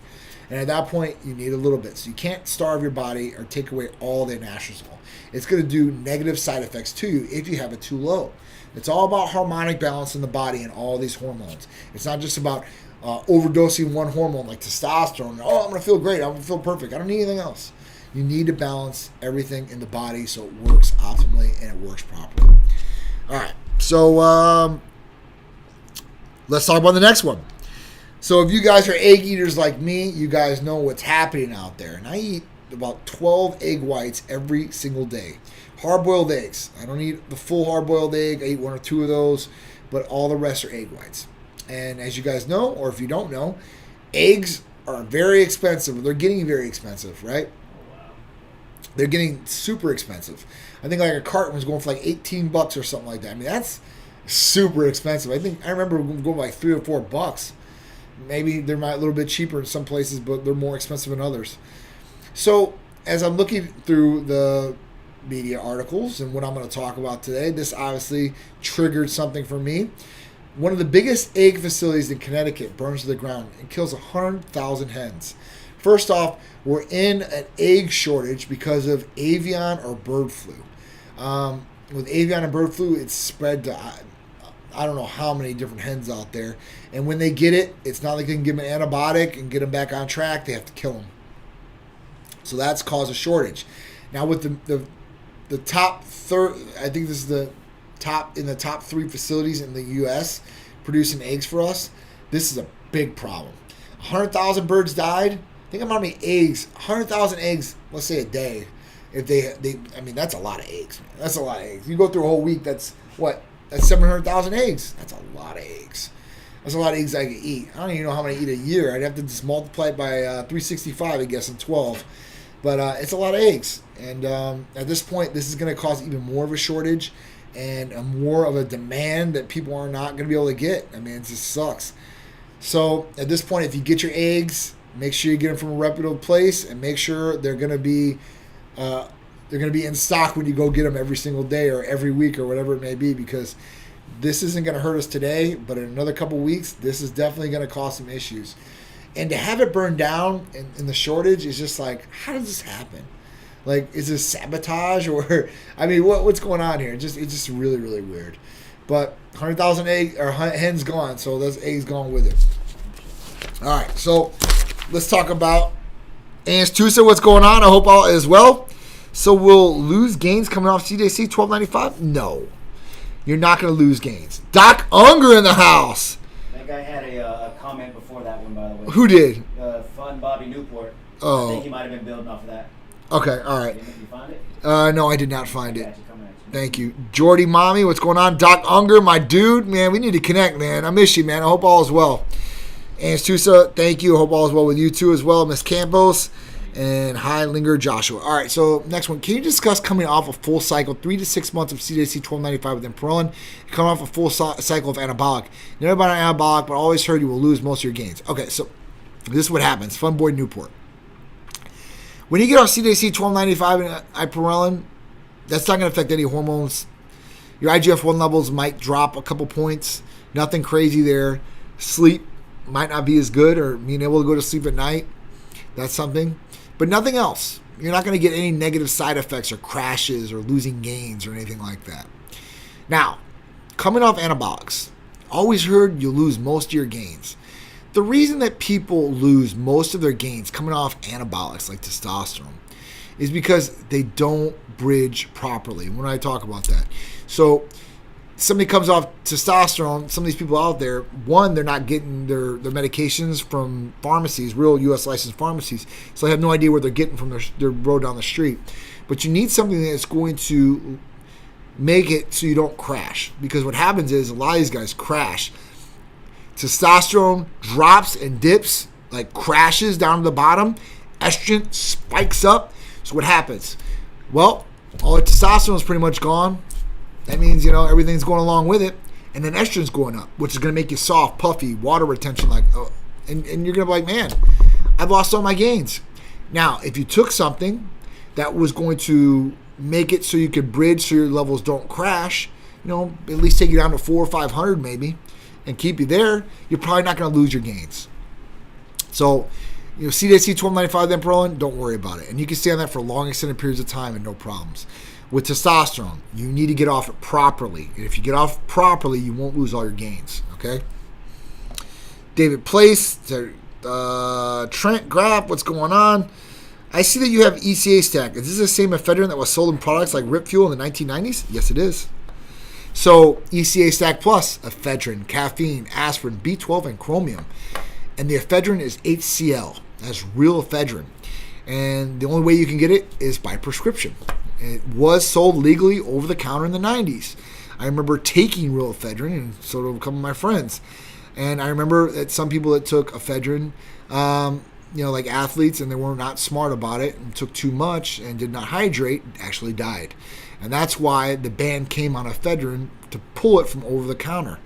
And at that point, you need a little bit. So you can't starve your body or take away all the anastrozole. It's going to do negative side effects to you if you have it too low. It's all about harmonic balance in the body and all these hormones. It's not just about overdosing one hormone like testosterone. Oh, I'm going to feel great. I'm going to feel perfect. I don't need anything else. You need to balance everything in the body so it works optimally and it works properly. All right. So let's talk about the next one. So if you guys are egg eaters like me, you guys know what's happening out there. And I eat about 12 egg whites every single day. Hard-boiled eggs. I don't eat the full hard-boiled egg. I eat one or two of those, but all the rest are egg whites. And as you guys know, or if you don't know, eggs are very expensive. They're getting very expensive, right? They're getting super expensive. I think like a carton was going for like $18 or something like that. That's super expensive. I remember going like $3 or $4. Maybe they're a little bit cheaper in some places, but they're more expensive in others. So as I'm looking through the media articles and what I'm going to talk about today, this obviously triggered something for me. One of the biggest egg facilities in Connecticut burns to the ground and kills 100,000 hens. First off, we're in an egg shortage because of avian or bird flu. With avian and bird flu, it's spread to I don't know how many different hens out there. And when they get it, it's not like they can give them an antibiotic and get them back on track. They have to kill them. So that's caused a shortage. Now with the top third, I think this is the top 3 facilities in the U.S. producing eggs for us. This is a big problem. 100,000 birds died. Think about how many eggs, 100,000 eggs, let's say a day. If that's a lot of eggs, man. That's a lot of eggs. You go through a whole week, that's what? That's 700,000 eggs. That's a lot of eggs. That's a lot of eggs I could eat. I don't even know how many I eat a year. I'd have to just multiply it by 365, I guess, and 12. But it's a lot of eggs. And at this point, this is going to cause even more of a shortage and more of a demand that people are not going to be able to get. It just sucks. So at this point, if you get your eggs, make sure you get them from a reputable place and make sure they're going to be in stock when you go get them every single day or every week or whatever it may be, because this isn't going to hurt us today, but in another couple weeks, this is definitely going to cause some issues. And to have it burned down in the shortage is just like, how does this happen? Like, is this sabotage or, what's going on here? It's just really, really weird. But 100,000 hens gone, so those eggs gone with it. All right, so let's talk about Tusa. What's going on? I hope all is well. So will lose gains coming off CJC 1295? No. You're not going to lose gains. Doc Unger in the house. That guy had a comment before that one, by the way. Who did? Fun Bobby Newport. Oh. I think he might have been building off of that. Okay, all right. Did you find it? No, I did not find it. Thank you. Jordy Mommy, what's going on? Doc Unger, my dude. Man, we need to connect, man. I miss you, man. I hope all is well. And Tusa, thank you. I hope all is well with you, too, as well. Miss Campos. And hi, Linger Joshua. All right, so next one. Can you discuss coming off a full cycle, 3 to 6 months of CJC 1295 with Imperolin, coming off a full cycle of anabolic? Never been on anabolic, but always heard you will lose most of your gains. Okay, so this is what happens. Fun Boy Newport. When you get off CJC 1295 and Imperolin, that's not going to affect any hormones. Your IGF-1 levels might drop a couple points. Nothing crazy there. Sleep might not be as good, or being able to go to sleep at night. That's something. But nothing else. You're not going to get any negative side effects or crashes or losing gains or anything like that. Now, coming off anabolics, always heard you lose most of your gains. The reason that people lose most of their gains coming off anabolics like testosterone is because they don't bridge properly. When I talk about that. So somebody comes off testosterone, some of these people out there, one, they're not getting their medications from pharmacies, real U.S. licensed pharmacies, so they have no idea where they're getting from their road down the street. But you need something that's going to make it so you don't crash, because what happens is a lot of these guys crash. Testosterone drops and dips, like crashes down to the bottom. Estrogen spikes up. So what happens? Well, all the testosterone is pretty much gone. That means, everything's going along with it. And then estrogen's going up, which is going to make you soft, puffy, water retention. And you're going to be like, man, I've lost all my gains. Now, if you took something that was going to make it so you could bridge so your levels don't crash, at least take you down to 400 or 500 maybe, and keep you there, you're probably not going to lose your gains. So, CDC 1295 Imperolin, don't worry about it. And you can stay on that for long extended periods of time and no problems. With testosterone, you need to get off it properly. And if you get off properly, you won't lose all your gains, okay? David Place, Trent Graff, what's going on? I see that you have ECA stack. Is this the same ephedrine that was sold in products like Rip Fuel in the 1990s? Yes, it is. So, ECA stack plus, ephedrine, caffeine, aspirin, B12, and chromium. And the ephedrine is HCl. That's real ephedrine. And the only way you can get it is by prescription. It was sold legally over the counter in the 90s. I remember taking real ephedrine, and so did a couple of my friends. And I remember that some people that took ephedrine, like athletes, and they were not smart about it and took too much and did not hydrate, actually died. And that's why the ban came on ephedrine, to pull it from over the counter.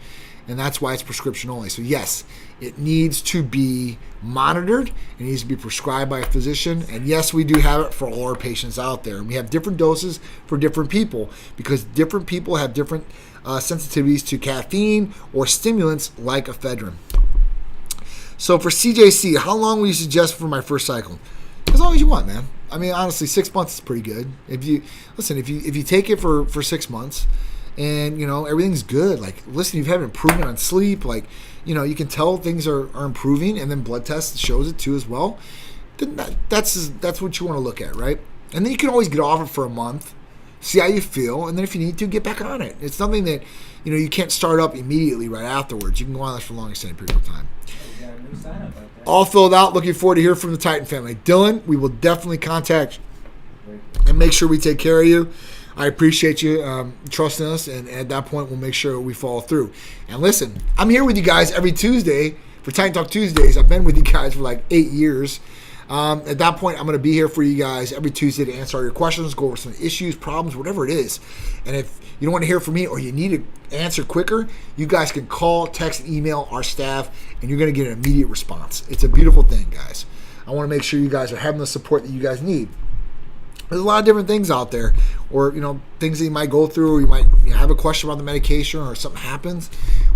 And that's why it's prescription only. So yes, it needs to be monitored. It needs to be prescribed by a physician. And yes, we do have it for all our patients out there. And we have different doses for different people, because different people have different sensitivities to caffeine or stimulants like ephedrine. So for CJC, how long would you suggest for my first cycle? As long as you want, man. I mean, honestly, 6 months is pretty good. If you take it for 6 months, and everything's good, you've had improvement on sleep, you can tell things are improving, and then blood test shows it too as well, then that's what you want to look at, right? And then you can always get off it for a month, see how you feel, and then if you need to, get back on it. It's something that you can't start up immediately right afterwards. You can go on this for a long extended period of time. You got a new sign up like that. All filled out. Looking forward to hear from the Titan family. Dylan, we will definitely contact and make sure we take care of you. I appreciate you trusting us, and at that point, we'll make sure we follow through. And listen, I'm here with you guys every Tuesday for Titan Talk Tuesdays. I've been with you guys for 8 years. At that point, I'm going to be here for you guys every Tuesday to answer all your questions, go over some issues, problems, whatever it is. And if you don't want to hear from me, or you need to answer quicker, you guys can call, text, and email our staff, and you're going to get an immediate response. It's a beautiful thing, guys. I want to make sure you guys are having the support that you guys need. There's a lot of different things out there, or things that you might go through, or you might have a question about the medication, or something happens.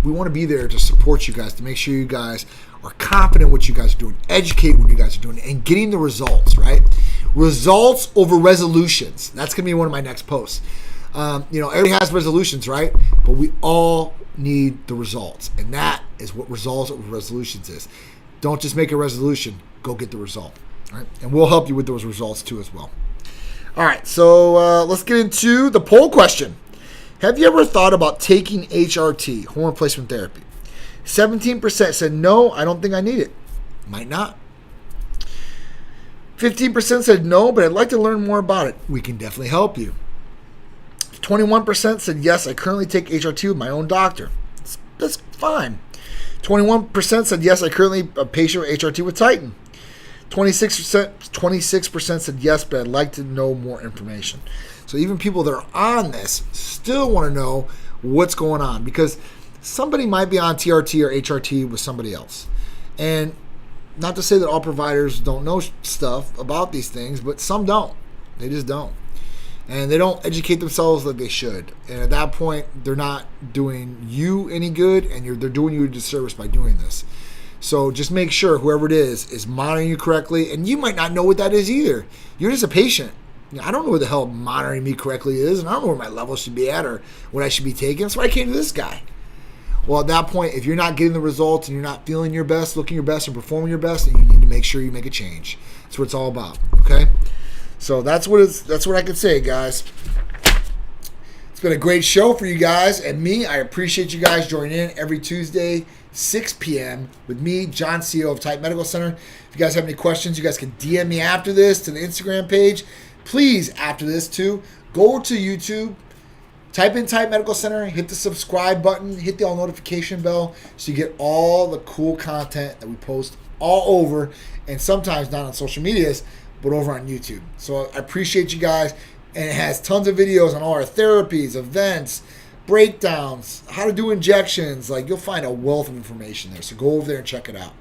We want to be there to support you guys, to make sure you guys are confident in what you guys are doing, educate what you guys are doing, and getting the results, right? Results over resolutions. That's going to be one of my next posts. Everybody has resolutions, right? But we all need the results, and that is what results over resolutions is. Don't just make a resolution, go get the result, right? And we'll help you with those results too as well. All right, so let's get into the poll question. Have you ever thought about taking HRT, hormone replacement therapy? 17% said no, I don't think I need it. Might not. 15% said no, but I'd like to learn more about it. We can definitely help you. 21% said yes, I currently take HRT with my own doctor. That's fine. 21% said yes, I currently a patient with HRT with Titan. 26% said yes, but I'd like to know more information. So even people that are on this still want to know what's going on, because somebody might be on TRT or HRT with somebody else. And not to say that all providers don't know stuff about these things, but some don't. They just don't. And they don't educate themselves like they should. And at that point, they're not doing you any good, and they're doing you a disservice by doing this. So just make sure whoever it is monitoring you correctly. And you might not know what that is either. You're just a patient. I don't know what the hell monitoring me correctly is, and I don't know where my level should be at or what I should be taking. That's why I came to this guy. Well, at that point, if you're not getting the results and you're not feeling your best, looking your best, and performing your best, then you need to make sure you make a change. That's what it's all about, okay? So that's what I can say, guys. It's been a great show for you guys and me. I appreciate you guys joining in every Tuesday, 6 p.m. with me, John, CEO of Titan Medical Center. If you guys have any questions, you guys can DM me after this to the Instagram page. Please, after this too, go to YouTube, type in Titan Medical Center, hit the subscribe button, hit the all notification bell so you get all the cool content that we post all over, and sometimes not on social medias, but over on YouTube. So I appreciate you guys, and it has tons of videos on all our therapies, events, breakdowns, how to do injections. Like, you'll find a wealth of information there, so go over there and check it out.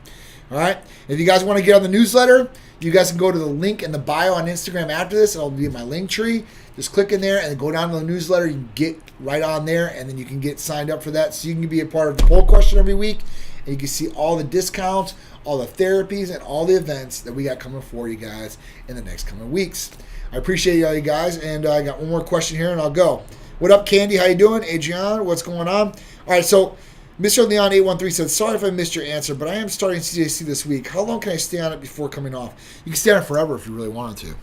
All right? If you guys want to get on the newsletter, you guys can go to the link in the bio on Instagram after this. It'll be in my link tree. Just click in there and then go down to the newsletter. You can get right on there, and then you can get signed up for that, so you can be a part of the poll question every week, and you can see all the discounts, all the therapies, and all the events that we got coming for you guys in the next coming weeks. I appreciate all you guys, and I got one more question here, and I'll go. What up, Candy? How you doing? Adrian, what's going on? All right, so Mr. Leon 813 said, sorry if I missed your answer, but I am starting CJC this week. How long can I stay on it before coming off? You can stay on it forever if you really wanted to.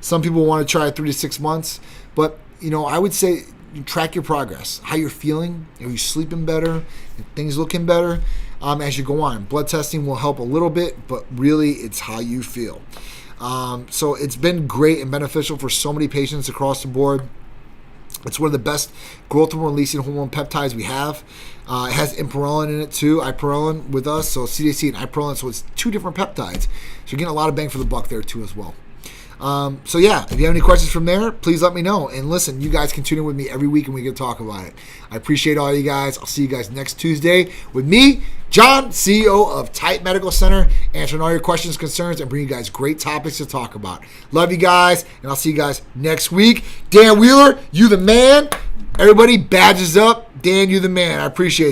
Some people want to try 3 to 6 months, but I would say you track your progress, how you're feeling. Are you sleeping better? Are things looking better as you go on? Blood testing will help a little bit, but really it's how you feel. So it's been great and beneficial for so many patients across the board. It's one of the best growth hormone releasing hormone peptides we have. It has ipamorelin in it too, ipamorelin with us, so CDC and ipamorelin, so it's 2 different peptides. So you're getting a lot of bang for the buck there too as well. So yeah, if you have any questions from there, please let me know. And listen, you guys can tune in with me every week and we can talk about it. I appreciate all you guys. I'll see you guys next Tuesday with me, John, CEO of Titan Medical Center, answering all your questions, concerns, and bringing you guys great topics to talk about. Love you guys, and I'll see you guys next week. Dan Wheeler, you the man. Everybody, badges up. Dan, you the man. I appreciate you.